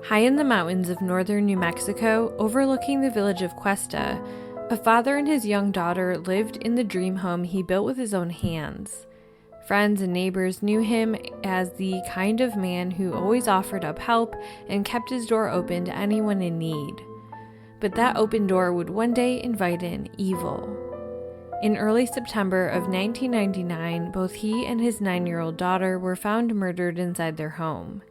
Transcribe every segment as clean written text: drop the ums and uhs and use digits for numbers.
High in the mountains of northern New Mexico, overlooking the village of Questa, a father and his young daughter lived in the dream home he built with his own hands. Friends and neighbors knew him as the kind of man who always offered up help and kept his door open to anyone in need. But that open door would one day invite in evil. In early September of 1999, both he and his 9-year-old daughter were found murdered inside their home.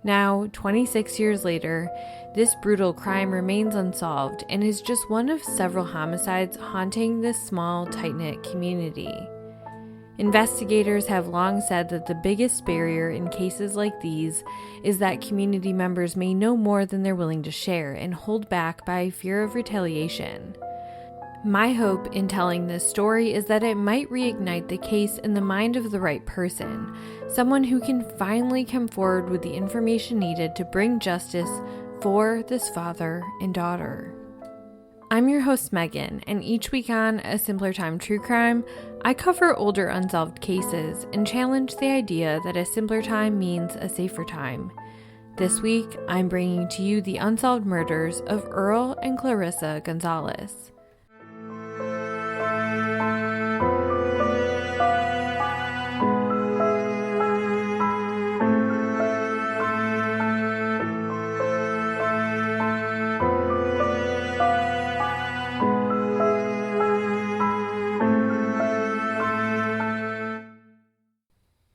Now, 26 years later, this brutal crime remains unsolved and is just one of several homicides haunting this small, tight-knit community. Investigators have long said that the biggest barrier in cases like these is that community members may know more than they're willing to share and hold back by fear of retaliation. My hope in telling this story is that it might reignite the case in the mind of the right person, someone who can finally come forward with the information needed to bring justice for this father and daughter. I'm your host, Megan, and each week on A Simpler Time True Crime, I cover older unsolved cases and challenge the idea that a simpler time means a safer time. This week, I'm bringing to you the unsolved murders of Earl and Clarissa Gonzales.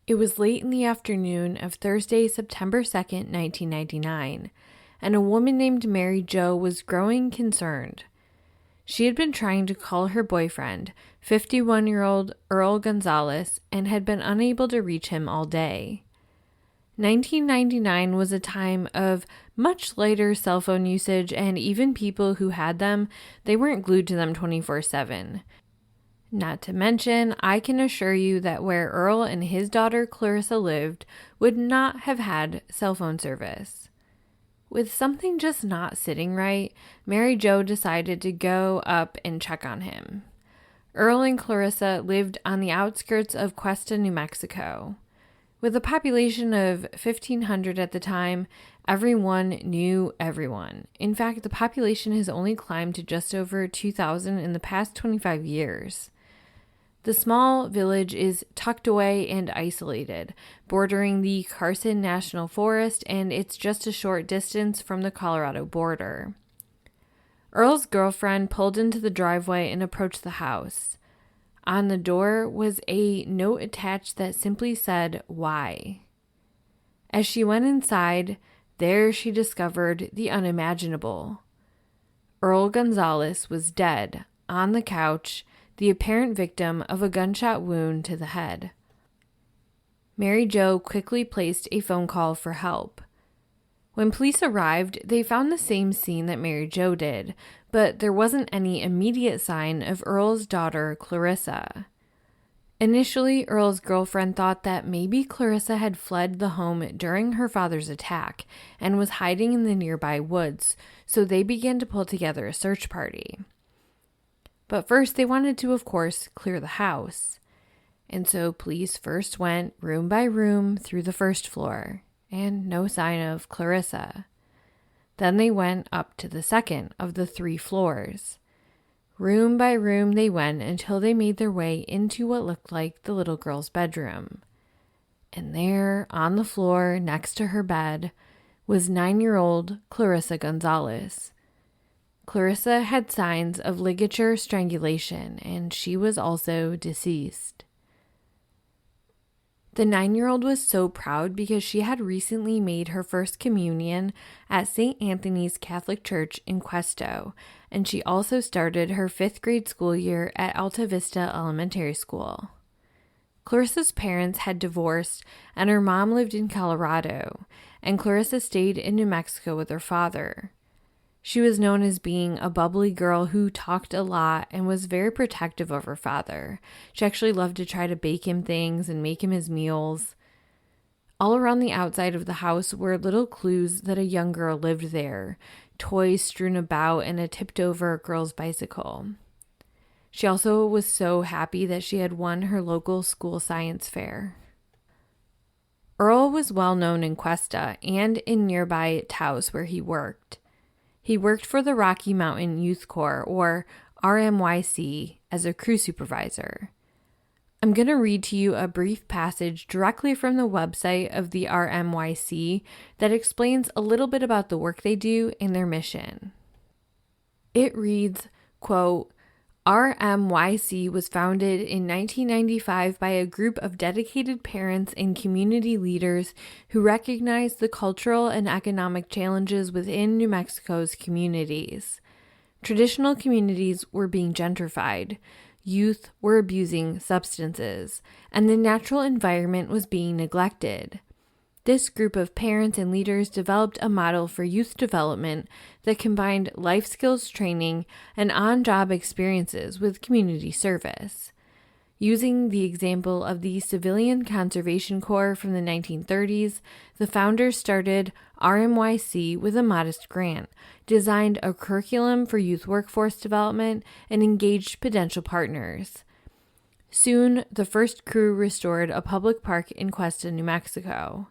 It was late in the afternoon of Thursday, September 2nd, 1999, and a woman named Mary Jo was growing concerned. She had been trying to call her boyfriend, 51-year-old Earl Gonzales, and had been unable to reach him all day. 1999 was a time of much lighter cell phone usage, and even people who had them, they weren't glued to them 24/7. Not to mention, I can assure you that where Earl and his daughter Clarissa lived would not have had cell phone service. With something just not sitting right, Mary Jo decided to go up and check on him. Earl and Clarissa lived on the outskirts of Questa, New Mexico. With a population of 1,500 at the time, everyone knew everyone. In fact, the population has only climbed to just over 2,000 in the past 25 years. The small village is tucked away and isolated, bordering the Carson National Forest, and it's just a short distance from the Colorado border. Earl's girlfriend pulled into the driveway and approached the house. On the door was a note attached that simply said, "Why?" As she went inside, there she discovered the unimaginable. Earl Gonzales was dead, on the couch, the apparent victim of a gunshot wound to the head. Mary Jo quickly placed a phone call for help. When police arrived, they found the same scene that Mary Jo did, but there wasn't any immediate sign of Earl's daughter, Clarissa. Initially, Earl's girlfriend thought that maybe Clarissa had fled the home during her father's attack and was hiding in the nearby woods, so they began to pull together a search party. But first, they wanted to, of course, clear the house. And so police first went room by room through the first floor, and no sign of Clarissa. Then they went up to the second of the 3 floors. Room by room they went until they made their way into what looked like the little girl's bedroom. And there, on the floor next to her bed, was 9-year-old Clarissa Gonzales. Clarissa had signs of ligature strangulation, and she was also deceased. The 9-year-old was so proud because she had recently made her first communion at St. Anthony's Catholic Church in Questa, and she also started her 5th grade school year at Alta Vista Elementary School. Clarissa's parents had divorced, and her mom lived in Colorado, and Clarissa stayed in New Mexico with her father. She was known as being a bubbly girl who talked a lot and was very protective of her father. She actually loved to try to bake him things and make him his meals. All around the outside of the house were little clues that a young girl lived there, toys strewn about and a tipped-over girl's bicycle. She also was so happy that she had won her local school science fair. Earl was well known in Questa and in nearby Taos where he worked. He worked for the Rocky Mountain Youth Corps, or RMYC, as a crew supervisor. I'm going to read to you a brief passage directly from the website of the RMYC that explains a little bit about the work they do and their mission. It reads, quote, RMYC was founded in 1995 by a group of dedicated parents and community leaders who recognized the cultural and economic challenges within New Mexico's communities. Traditional communities were being gentrified, youth were abusing substances, and the natural environment was being neglected. This group of parents and leaders developed a model for youth development that combined life skills training and on-job experiences with community service. Using the example of the Civilian Conservation Corps from the 1930s, the founders started RMYC with a modest grant, designed a curriculum for youth workforce development, and engaged potential partners. Soon, the first crew restored a public park in Questa, New Mexico.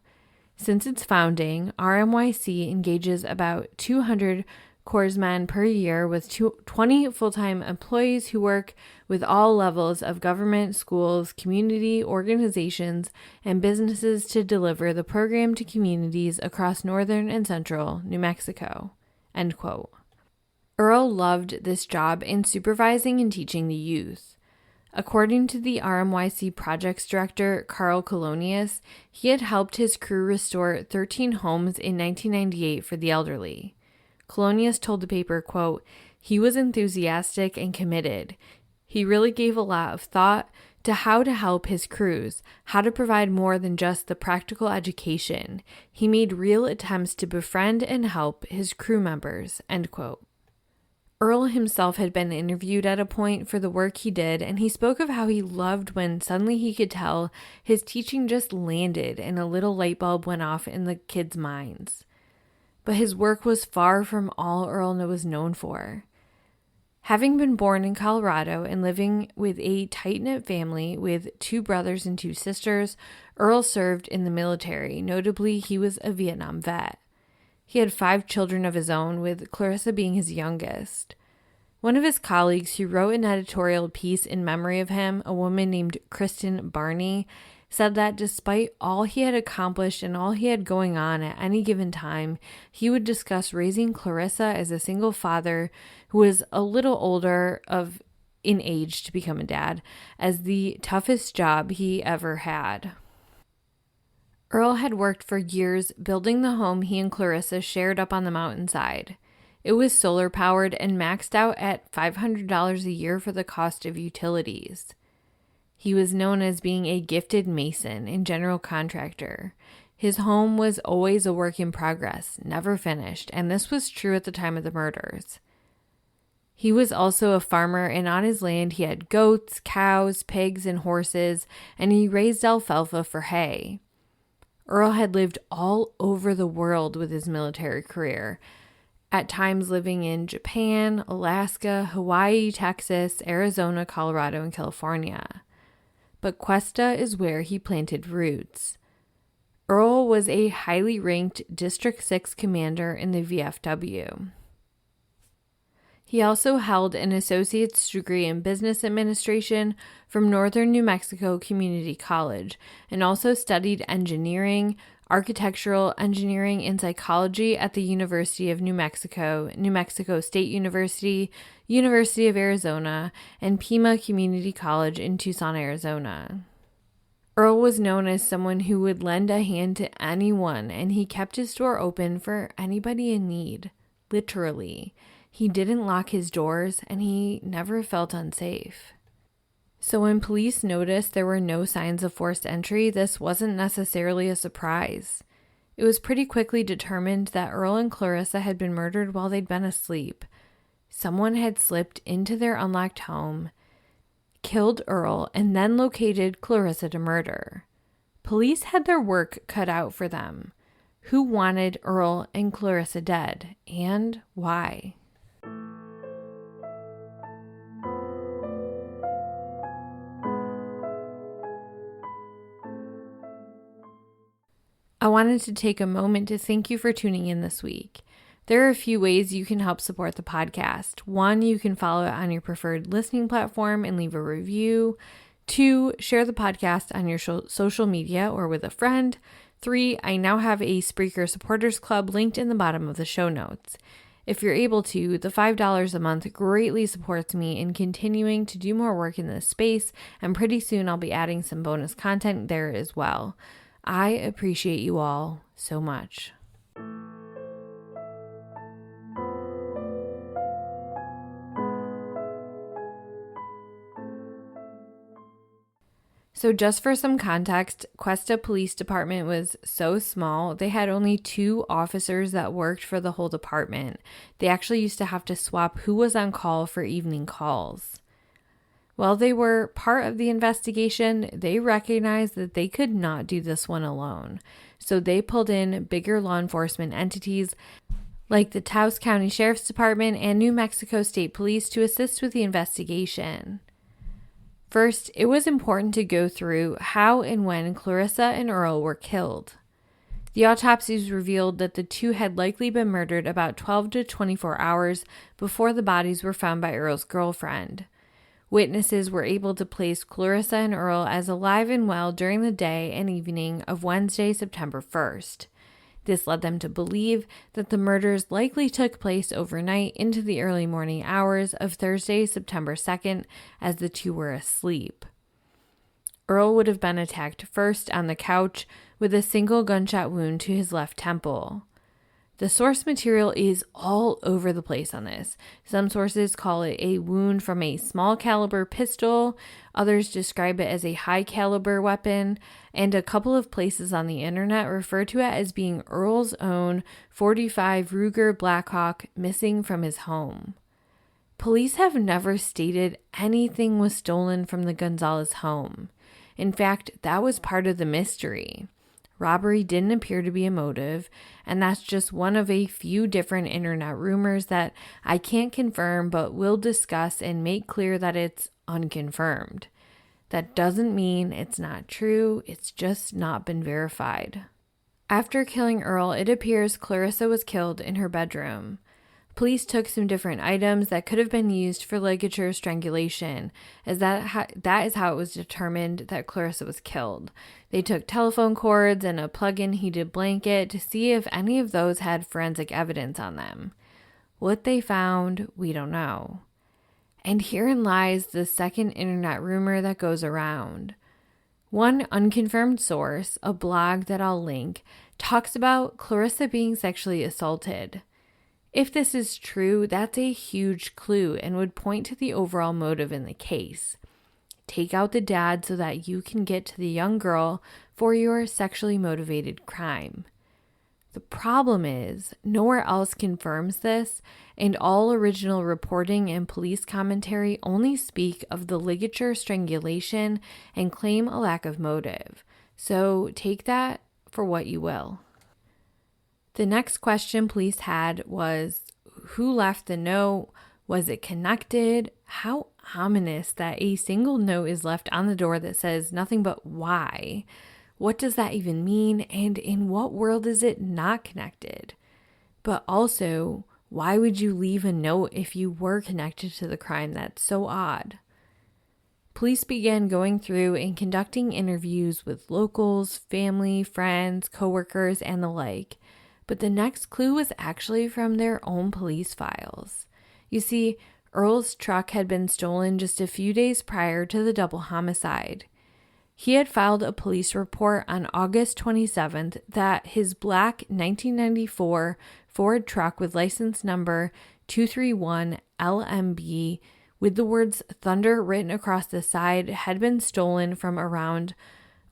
Since its founding, RMYC engages about 200 corpsmen per year with 20 full-time employees who work with all levels of government, schools, community organizations, and businesses to deliver the program to communities across northern and central New Mexico. End quote. Earl loved this job in supervising and teaching the youth. According to the RMYC projects director, Carl Colonius, he had helped his crew restore 13 homes in 1998 for the elderly. Colonius told the paper, quote, he was enthusiastic and committed. He really gave a lot of thought to how to help his crews, how to provide more than just the practical education. He made real attempts to befriend and help his crew members, end quote. Earl himself had been interviewed at a point for the work he did, and he spoke of how he loved when suddenly he could tell his teaching just landed and a little light bulb went off in the kids' minds. But his work was far from all Earl was known for. Having been born in Colorado and living with a tight-knit family with 2 brothers and 2 sisters, Earl served in the military. Notably, he was a Vietnam vet. He had 5 children of his own, with Clarissa being his youngest. One of his colleagues who wrote an editorial piece in memory of him, a woman named Kristen Barney, said that despite all he had accomplished and all he had going on at any given time, he would discuss raising Clarissa as a single father who was a little older in age to become a dad as the toughest job he ever had. Earl had worked for years building the home he and Clarissa shared up on the mountainside. It was solar-powered and maxed out at $500 a year for the cost of utilities. He was known as being a gifted mason and general contractor. His home was always a work in progress, never finished, and this was true at the time of the murders. He was also a farmer, and on his land he had goats, cows, pigs, and horses, and he raised alfalfa for hay. Earl had lived all over the world with his military career, at times living in Japan, Alaska, Hawaii, Texas, Arizona, Colorado, and California. But Questa is where he planted roots. Earl was a highly ranked District 6 commander in the VFW. He also held an associate's degree in business administration from Northern New Mexico Community College and also studied engineering, architectural engineering, and psychology at the University of New Mexico, New Mexico State University, University of Arizona, and Pima Community College in Tucson, Arizona. Earl was known as someone who would lend a hand to anyone, and he kept his door open for anybody in need, literally. He didn't lock his doors, and he never felt unsafe. So when police noticed there were no signs of forced entry, this wasn't necessarily a surprise. It was pretty quickly determined that Earl and Clarissa had been murdered while they'd been asleep. Someone had slipped into their unlocked home, killed Earl, and then located Clarissa to murder. Police had their work cut out for them. Who wanted Earl and Clarissa dead, and why? I wanted to take a moment to thank you for tuning in this week. There are a few ways you can help support the podcast. 1, you can follow it on your preferred listening platform and leave a review. 2, share the podcast on your social media or with a friend. 3, I now have a Spreaker Supporters Club linked in the bottom of the show notes. If you're able to, the $5 a month greatly supports me in continuing to do more work in this space, and pretty soon I'll be adding some bonus content there as well. I appreciate you all so much. So just for some context, Questa Police Department was so small, they had only 2 officers that worked for the whole department. They actually used to have to swap who was on call for evening calls. While they were part of the investigation, they recognized that they could not do this one alone. So they pulled in bigger law enforcement entities like the Taos County Sheriff's Department and New Mexico State Police to assist with the investigation. First, it was important to go through how and when Clarissa and Earl were killed. The autopsies revealed that the two had likely been murdered about 12 to 24 hours before the bodies were found by Earl's girlfriend. Witnesses were able to place Clarissa and Earl as alive and well during the day and evening of Wednesday, September 1st. This led them to believe that the murders likely took place overnight into the early morning hours of Thursday, September 2nd, as the two were asleep. Earl would have been attacked first on the couch with a single gunshot wound to his left temple. The source material is all over the place on this. Some sources call it a wound from a small caliber pistol, others describe it as a high caliber weapon, and a couple of places on the internet refer to it as being Earl's own .45 Ruger Blackhawk missing from his home. Police have never stated anything was stolen from the Gonzales home. In fact, that was part of the mystery. Robbery didn't appear to be a motive, and that's just one of a few different internet rumors that I can't confirm but will discuss and make clear that it's unconfirmed. That doesn't mean it's not true, it's just not been verified. After killing Earl, it appears Clarissa was killed in her bedroom. Police took some different items that could have been used for ligature strangulation, as that is how it was determined that Clarissa was killed. They took telephone cords and a plug-in heated blanket to see if any of those had forensic evidence on them. What they found, we don't know. And herein lies the second internet rumor that goes around. One unconfirmed source, a blog that I'll link, talks about Clarissa being sexually assaulted. If this is true, that's a huge clue and would point to the overall motive in the case. Take out the dad so that you can get to the young girl for your sexually motivated crime. The problem is, nowhere else confirms this, and all original reporting and police commentary only speak of the ligature strangulation and claim a lack of motive. So take that for what you will. The next question police had was, who left the note? Was it connected? How ominous that a single note is left on the door that says nothing but why. What does that even mean? And in what world is it not connected? But also, why would you leave a note if you were connected to the crime? That's so odd. Police began going through and conducting interviews with locals, family, friends, coworkers, and the like. But the next clue was actually from their own police files. You see, Earl's truck had been stolen just a few days prior to the double homicide. He had filed a police report on August 27th that his black 1994 Ford truck with license number 231 LMB with the words Thunder written across the side had been stolen from around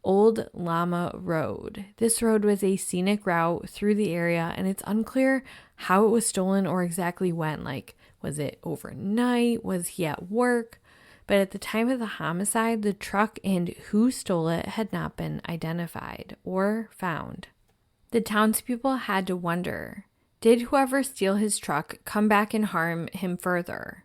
Old Llama Road. This road was a scenic route through the area, and it's unclear how it was stolen or exactly when. Like, was it overnight? Was he at work? But at the time of the homicide, the truck and who stole it had not been identified or found. The townspeople had to wonder, did whoever steal his truck come back and harm him further?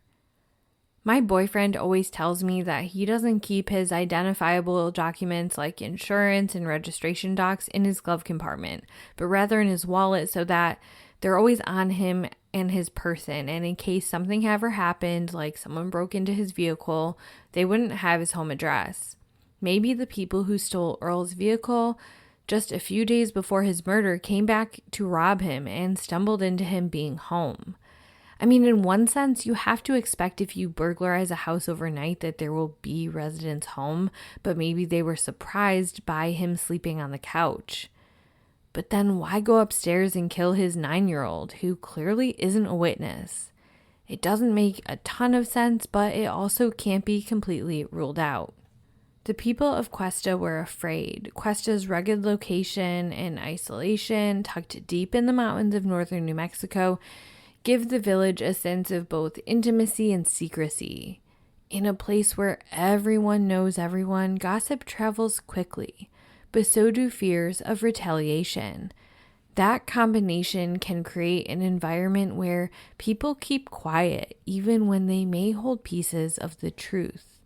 My boyfriend always tells me that he doesn't keep his identifiable documents like insurance and registration docs in his glove compartment, but rather in his wallet so that they're always on him and his person. And in case something ever happened, like someone broke into his vehicle, they wouldn't have his home address. Maybe the people who stole Earl's vehicle just a few days before his murder came back to rob him and stumbled into him being home. I mean, in one sense, you have to expect if you burglarize a house overnight that there will be residents home, but maybe they were surprised by him sleeping on the couch. But then why go upstairs and kill his 9-year-old, who clearly isn't a witness? It doesn't make a ton of sense, but it also can't be completely ruled out. The people of Questa were afraid. Questa's rugged location and isolation, tucked deep in the mountains of northern New Mexico, give the village a sense of both intimacy and secrecy. In a place where everyone knows everyone, gossip travels quickly, but so do fears of retaliation. That combination can create an environment where people keep quiet even when they may hold pieces of the truth.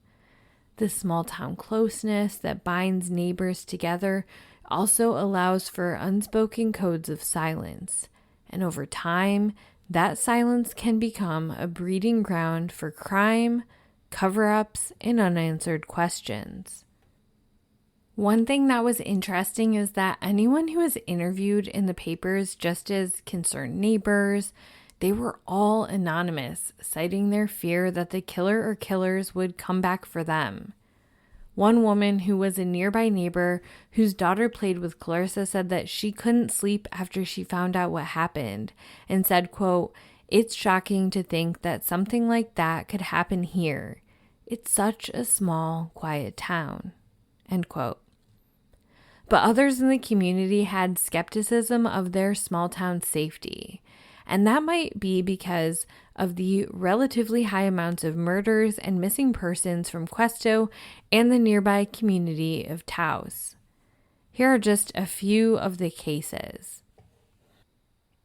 The small town closeness that binds neighbors together also allows for unspoken codes of silence, and over time, that silence can become a breeding ground for crime, cover-ups, and unanswered questions. One thing that was interesting is that anyone who was interviewed in the papers, just as concerned neighbors, they were all anonymous, citing their fear that the killer or killers would come back for them. One woman who was a nearby neighbor whose daughter played with Clarissa said that she couldn't sleep after she found out what happened and said, quote, "It's shocking to think that something like that could happen here. It's such a small, quiet town," end quote. But others in the community had skepticism of their small town safety. And that might be because of the relatively high amounts of murders and missing persons from Questa and the nearby community of Taos. Here are just a few of the cases.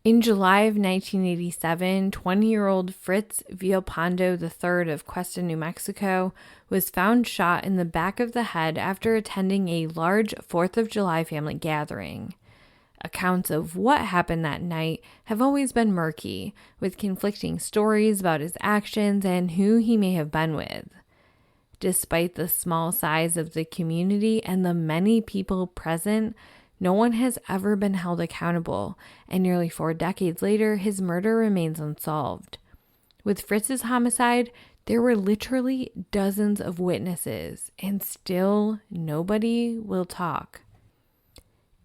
In July of 1987, 20-year-old Fritz Villalpando III of Questa, New Mexico, was found shot in the back of the head after attending a large 4th of July family gathering. Accounts of what happened that night have always been murky, with conflicting stories about his actions and who he may have been with. Despite the small size of the community and the many people present, no one has ever been held accountable, and nearly 4 decades later, his murder remains unsolved. With Fritz's homicide, there were literally dozens of witnesses, and still nobody will talk.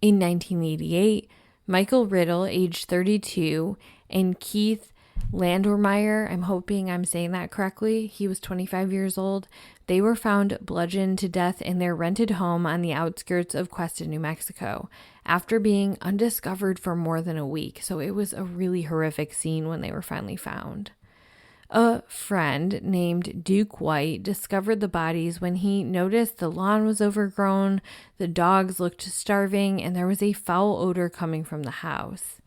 In 1988, Michael Riddle, age 32, and Keith Landormeyer, I'm hoping I'm saying that correctly, he was 25 years old, they were found bludgeoned to death in their rented home on the outskirts of Questa, New Mexico, after being undiscovered for more than a week. So it was a really horrific scene when they were finally found. A friend named Duke White discovered the bodies when he noticed the lawn was overgrown, the dogs looked starving, and there was a foul odor coming from the house.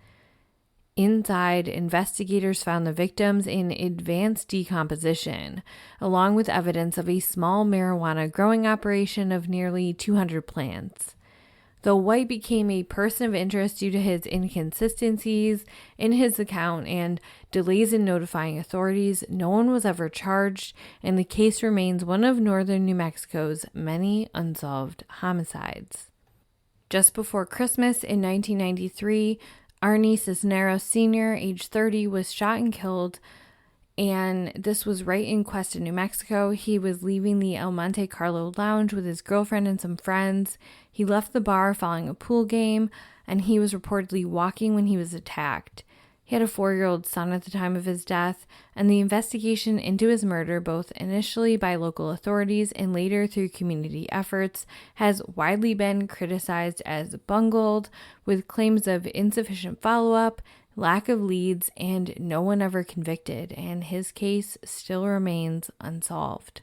Inside, investigators found the victims in advanced decomposition, along with evidence of a small marijuana growing operation of nearly 200 plants. Though White became a person of interest due to his inconsistencies in his account and delays in notifying authorities, no one was ever charged, and the case remains one of northern New Mexico's many unsolved homicides. Just before Christmas in 1993, Arnie Cisneros Sr., age 30, was shot and killed, and this was right in Questa, New Mexico. He was leaving the El Monte Carlo lounge with his girlfriend and some friends. He left the bar following a pool game, and he was reportedly walking when he was attacked. He had a 4-year-old son at the time of his death, and the investigation into his murder, both initially by local authorities and later through community efforts, has widely been criticized as bungled, with claims of insufficient follow-up, lack of leads, and no one ever convicted, and his case still remains unsolved.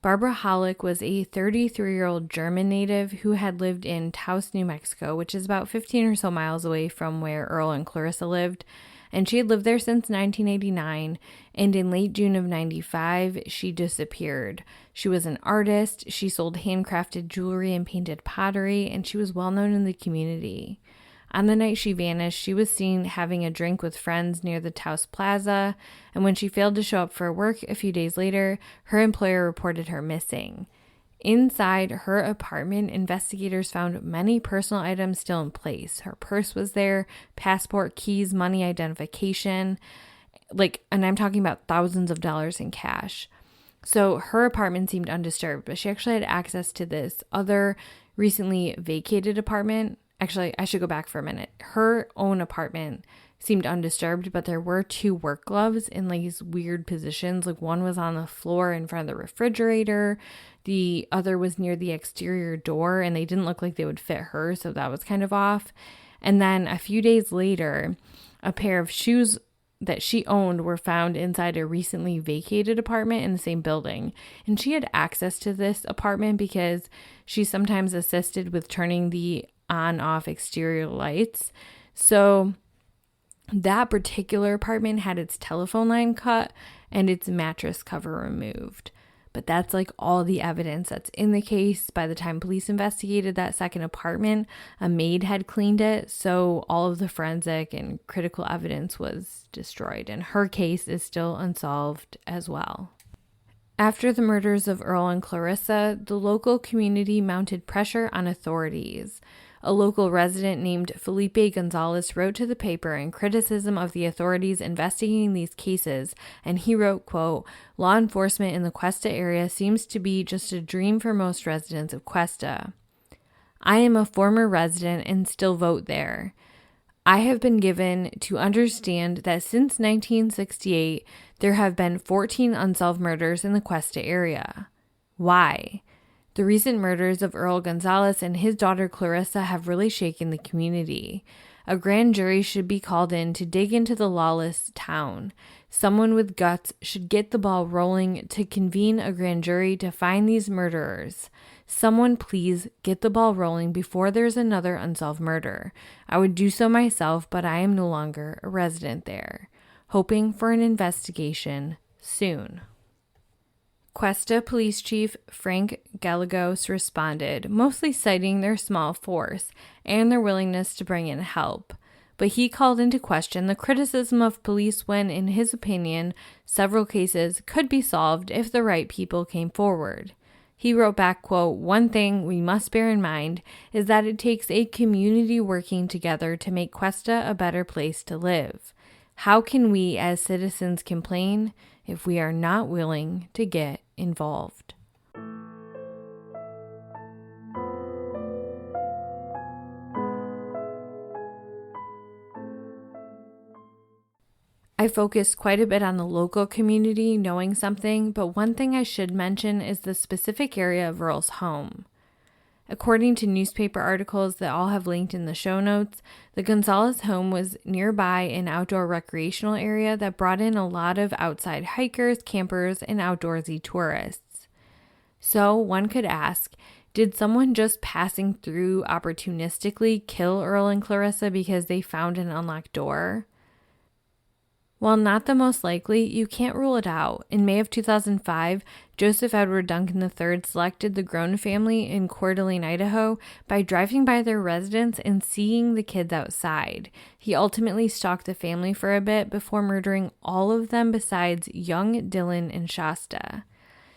Barbara Hollick was a 33-year-old German native who had lived in Taos, New Mexico, which is about 15 or so miles away from where Earl and Clarissa lived, and she had lived there since 1989, and in late June of 95, she disappeared. She was an artist, she sold handcrafted jewelry and painted pottery, and she was well known in the community. On the night she vanished, she was seen having a drink with friends near the Taos Plaza, and when she failed to show up for work a few days later, her employer reported her missing. Inside her apartment, investigators found many personal items still in place. Her purse was there, passport, keys, money identification, and I'm talking about thousands of dollars in cash. So her apartment seemed undisturbed, but she actually had access to this other recently vacated apartment. Actually, I should go back for a minute. Her own apartment seemed undisturbed, but there were 2 work gloves in these weird positions. One was on the floor in front of the refrigerator. The other was near the exterior door, and they didn't look like they would fit her, so that was kind of off. And then a few days later, a pair of shoes that she owned were found inside a recently vacated apartment in the same building. And she had access to this apartment because she sometimes assisted with turning the on-off exterior lights. So that particular apartment had its telephone line cut and its mattress cover removed. But that's all the evidence that's in the case. By the time police investigated that second apartment, a maid had cleaned it, so all of the forensic and critical evidence was destroyed, and her case is still unsolved as well. After the murders of Earl and Clarissa, the local community mounted pressure on authorities. A local resident named Felipe Gonzales wrote to the paper in criticism of the authorities investigating these cases, and he wrote, quote, "Law enforcement in the Questa area seems to be just a dream for most residents of Questa. I am a former resident and still vote there. I have been given to understand that since 1968, there have been 14 unsolved murders in the Questa area. Why? The recent murders of Earl Gonzales and his daughter Clarissa have really shaken the community. A grand jury should be called in to dig into the lawless town. Someone with guts should get the ball rolling to convene a grand jury to find these murderers. Someone please get the ball rolling before there's another unsolved murder. I would do so myself, but I am no longer a resident there. Hoping for an investigation soon." Questa Police Chief Frank Gallegos responded, mostly citing their small force and their willingness to bring in help. But he called into question the criticism of police when, in his opinion, several cases could be solved if the right people came forward. He wrote back, quote, "One thing we must bear in mind is that it takes a community working together to make Questa a better place to live. How can we as citizens complain if we are not willing to get involved?" I focused quite a bit on the local community knowing something, but one thing I should mention is the specific area of Earl's home. According to newspaper articles that all have linked in the show notes, the Gonzales home was nearby an outdoor recreational area that brought in a lot of outside hikers, campers, and outdoorsy tourists. So one could ask, did someone just passing through opportunistically kill Earl and Clarissa because they found an unlocked door? While not the most likely, you can't rule it out. In May of 2005, Joseph Edward Duncan III selected the Groen family in Coeur d'Alene, Idaho, by driving by their residence and seeing the kids outside. He ultimately stalked the family for a bit before murdering all of them besides young Dylan and Shasta.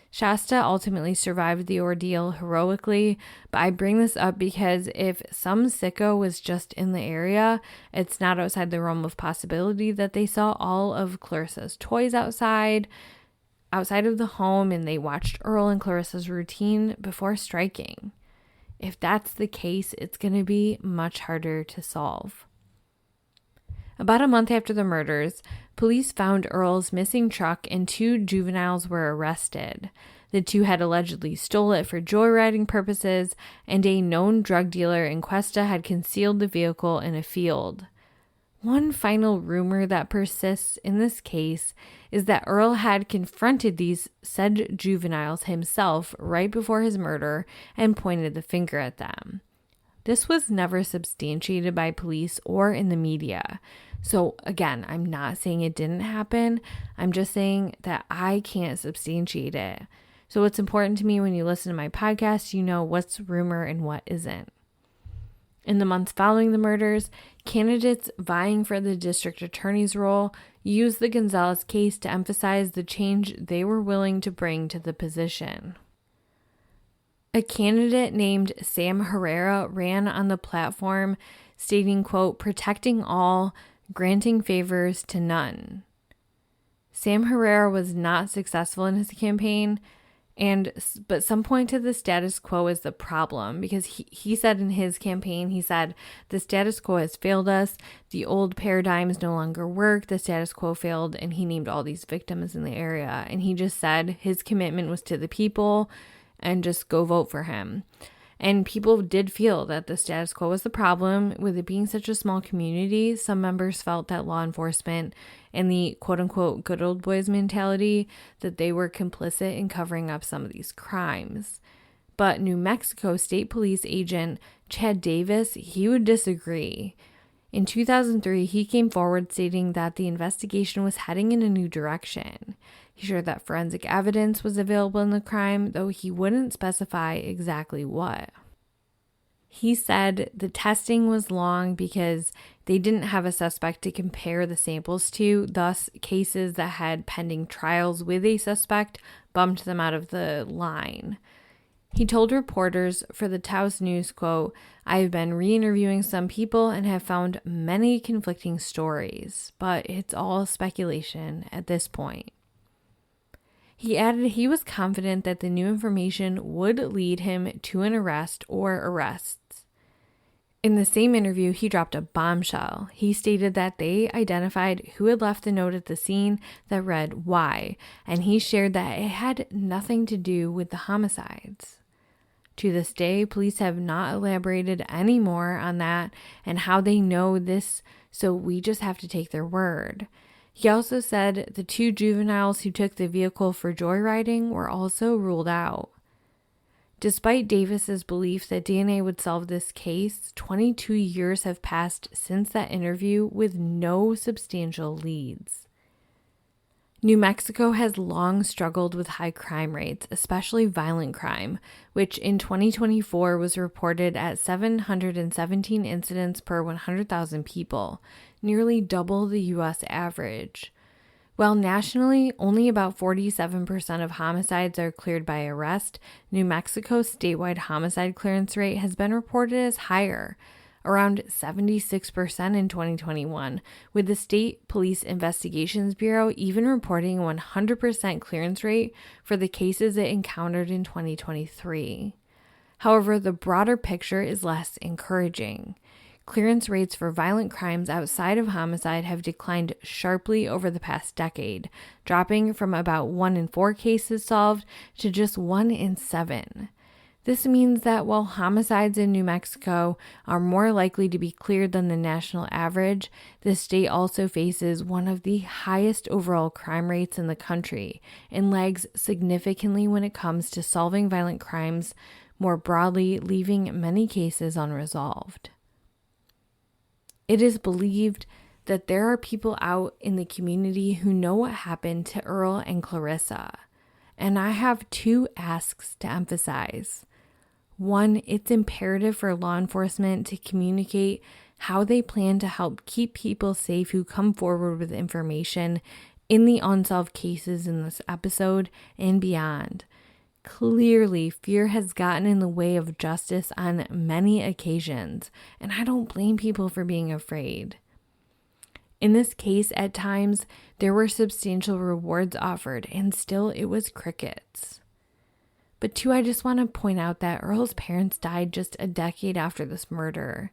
Shasta ultimately survived the ordeal heroically, but I bring this up because if some sicko was just in the area, it's not outside the realm of possibility that they saw all of Clarissa's toys outside of the home, and they watched Earl and Clarissa's routine before striking. If that's the case, it's going to be much harder to solve. About a month after the murders, police found Earl's missing truck and 2 juveniles were arrested. The 2 had allegedly stole it for joyriding purposes, and a known drug dealer in Questa had concealed the vehicle in a field. One final rumor that persists in this case is that Earl had confronted these said juveniles himself right before his murder and pointed the finger at them. this was never substantiated by police or in the media. So again, I'm not saying it didn't happen. I'm just saying that I can't substantiate it. So it's important to me when you listen to my podcast, you know what's rumor and what isn't. In the months following the murders, candidates vying for the district attorney's role used the Gonzales case to emphasize the change they were willing to bring to the position. A candidate named Sam Herrera ran on the platform stating, quote, protecting all, granting favors to none. Sam Herrera was not successful in his campaign, but some point to the status quo is the problem, because he said in his campaign, he said, the status quo has failed us. The old paradigms no longer work. The status quo failed, and he named all these victims in the area. And he just said his commitment was to the people and just go vote for him. And people did feel that the status quo was the problem. With it being such a small community, some members felt that law enforcement and the quote-unquote good old boys mentality, that they were complicit in covering up some of these crimes. But New Mexico State Police agent Chad Davis, he would disagree. In 2003, he came forward stating that the investigation was heading in a new direction. He shared that forensic evidence was available in the crime, though he wouldn't specify exactly what. He said the testing was long because they didn't have a suspect to compare the samples to, thus cases that had pending trials with a suspect bumped them out of the line. He told reporters for the Taos News, quote, I have been re-interviewing some people and have found many conflicting stories, but it's all speculation at this point. He added he was confident that the new information would lead him to an arrest or arrests. In the same interview, he dropped a bombshell. He stated that they identified who had left the note at the scene that read, why, and he shared that it had nothing to do with the homicides. To this day, police have not elaborated any more on that and how they know this, so we just have to take their word. He also said the 2 juveniles who took the vehicle for joyriding were also ruled out. Despite Davis's belief that DNA would solve this case, 22 years have passed since that interview with no substantial leads. New Mexico has long struggled with high crime rates, especially violent crime, which in 2024 was reported at 717 incidents per 100,000 people, nearly double the U.S. average. While nationally, only about 47% of homicides are cleared by arrest, New Mexico's statewide homicide clearance rate has been reported as higher, around 76% in 2021, with the State Police Investigations Bureau even reporting a 100% clearance rate for the cases it encountered in 2023. However, the broader picture is less encouraging. Clearance rates for violent crimes outside of homicide have declined sharply over the past decade, dropping from about 1 in 4 cases solved to just 1 in 7. This means that while homicides in New Mexico are more likely to be cleared than the national average, the state also faces one of the highest overall crime rates in the country and lags significantly when it comes to solving violent crimes more broadly, leaving many cases unresolved. It is believed that there are people out in the community who know what happened to Earl and Clarissa, and I have 2 asks to emphasize. 1, it's imperative for law enforcement to communicate how they plan to help keep people safe who come forward with information in the unsolved cases in this episode and beyond. Clearly, fear has gotten in the way of justice on many occasions, and I don't blame people for being afraid. In this case, at times, there were substantial rewards offered, and still it was crickets. But 2, I just want to point out that Earl's parents died just a decade after this murder.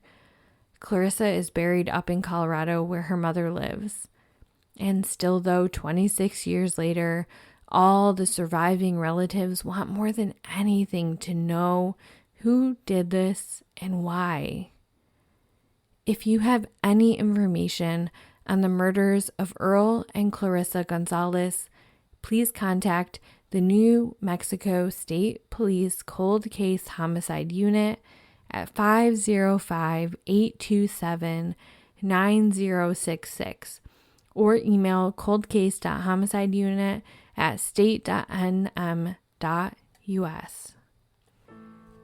Clarissa is buried up in Colorado where her mother lives. And still, though, 26 years later, all the surviving relatives want more than anything to know who did this and why. If you have any information on the murders of Earl and Clarissa Gonzales, please contact the New Mexico State Police Cold Case Homicide Unit at 505-827-9066 or email coldcase.homicideunit@state.nm.us.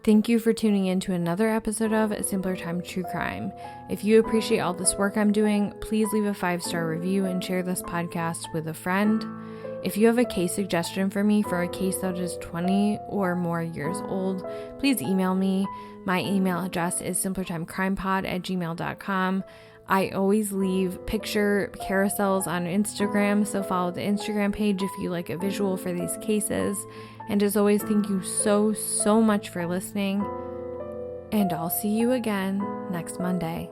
Thank you for tuning in to another episode of Simpler Time True Crime. If you appreciate all this work I'm doing, please leave a 5-star review and share this podcast with a friend. If you have a case suggestion for me for a case that is 20 or more years old, please email me. My email address is simplertimecrimepod@gmail.com. I always leave picture carousels on Instagram, so follow the Instagram page if you like a visual for these cases. And as always, thank you so much for listening, and I'll see you again next Monday.